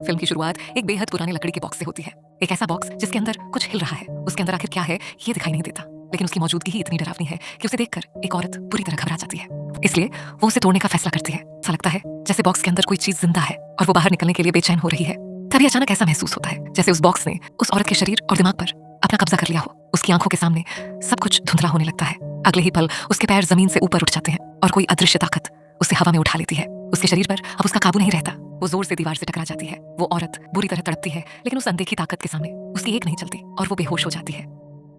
Film की शुरुआत एक बेहद पुराने लकड़ी के बॉक्स से होती है। एक ऐसा बॉक्स जिसके अंदर कुछ हिल रहा है। उसके अंदर आखिर क्या है ये दिखाई नहीं देता, लेकिन उसकी मौजूदगी ही इतनी डरावनी है कि उसे देखकर एक औरत बुरी तरह घबरा जाती है। इसलिए वो उसे तोड़ने का फैसला करती है। ऐसा लगता है जैसे बॉक्स के अंदर कोई चीज जिंदा है और वो बाहर निकलने के लिए बेचैन हो रही है। तभी अचानक ऐसा महसूस होता है जैसे उस बॉक्स ने उस औरत के शरीर और दिमाग पर अपना कब्जा कर लिया हो। उसकी आंखों के सामने सब कुछ धुंधला होने लगता है। अगले ही पल उसके पैर जमीन से ऊपर उठ जाते हैं और कोई अदृश्य ताकत उसे हवा में उठा लेती है। उसके शरीर पर अब उसका काबू नहीं रहता। वो जोर से दीवार से टकरा जाती है। वो औरत बुरी तरह तड़पती है, लेकिन उस अनदेखी ताकत के सामने उसकी एक नहीं चलती और वो बेहोश हो जाती है।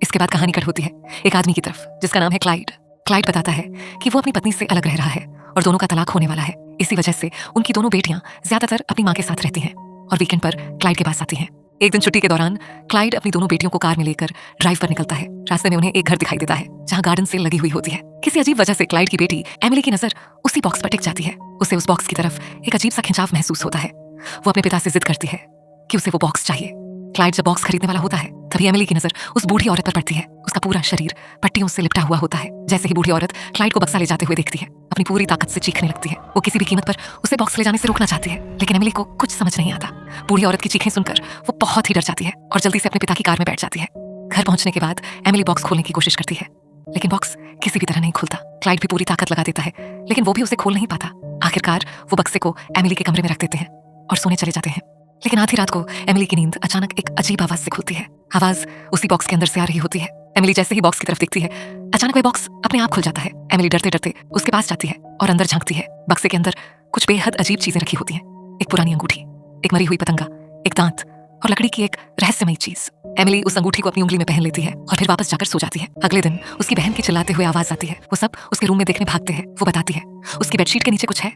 इसके बाद कहानी कट होती है एक आदमी की तरफ जिसका नाम है क्लाइड। क्लाइड बताता है कि वो अपनी पत्नी से अलग रह रहा है और दोनों का तलाक होने वाला है। इसी वजह से उनकी दोनों बेटियां ज्यादातर अपनी माँ के साथ रहती हैं और वीकेंड पर क्लाइड के पास आती हैं। एक दिन छुट्टी के दौरान क्लाइड अपनी दोनों बेटियों को कार में लेकर ड्राइव पर निकलता है। रास्ते में उन्हें एक घर दिखाई देता है जहाँ गार्डन सेल लगी हुई होती है। किसी अजीब वजह से क्लाइड की बेटी एमिली की नजर उसी बॉक्स पर टिक जाती है। उसे उस बॉक्स की तरफ एक अजीब सा खिंचाव महसूस होता है। वो अपने पिता से जिद करती है कि उसे वो बॉक्स चाहिए। क्लाइड जब बॉक्स खरीदने वाला होता है तभी एमिली की नजर उस बूढ़ी औरत पर पड़ती है। उसका पूरा शरीर पट्टियों से लिपटा हुआ होता है। जैसे ही बूढ़ी औरत क्लाइड को बक्सा ले जाते हुए देखती है, अपनी पूरी ताकत से चीखने लगती है। वो किसी भी कीमत पर उसे बॉक्स ले जाने से रोकना चाहती है, लेकिन एमिली को कुछ समझ नहीं आता। बूढ़ी औरत की चीखें सुनकर वो बहुत ही डर जाती है और जल्दी से अपने पिता की कार में बैठ जाती है। घर पहुंचने के बाद एमिली बॉक्स खोलने की कोशिश करती है, लेकिन बॉक्स किसी भी तरह नहीं खुलता। क्लाइड भी पूरी ताकत लगा देता है, लेकिन वो भी उसे खोल नहीं पाता। आखिरकार वो बक्से को एमिली के कमरे में रख देते हैं और सोने चले जाते हैं। लेकिन आधी रात को एमिली की नींद अचानक एक अजीब आवाज से खुलती है। आवाज उसी बॉक्स के अंदर से आ रही होती है। एमिली जैसे ही बॉक्स की तरफ देखती है, अचानक वह बॉक्स अपने आप खुल जाता है। एमिली डरते डरते उसके पास जाती है और अंदर झांकती है। बक्से के अंदर कुछ बेहद अजीब चीजें रखी होती हैं। एक पुरानी अंगूठी, एक मरी हुई पतंगा, एक दांत और लकड़ी की एक रहस्यमयी चीज। एमिली उस अंगूठी को अपनी उंगली में पहन लेती है और फिर वापस जाकर सो जाती है। अगले दिन उसकी बहन की चिल्लाते हुए आवाज आती है। वो सब उसके रूम में देखने भागते हैं। वो बताती है उसकी बेडशीट के नीचे कुछ है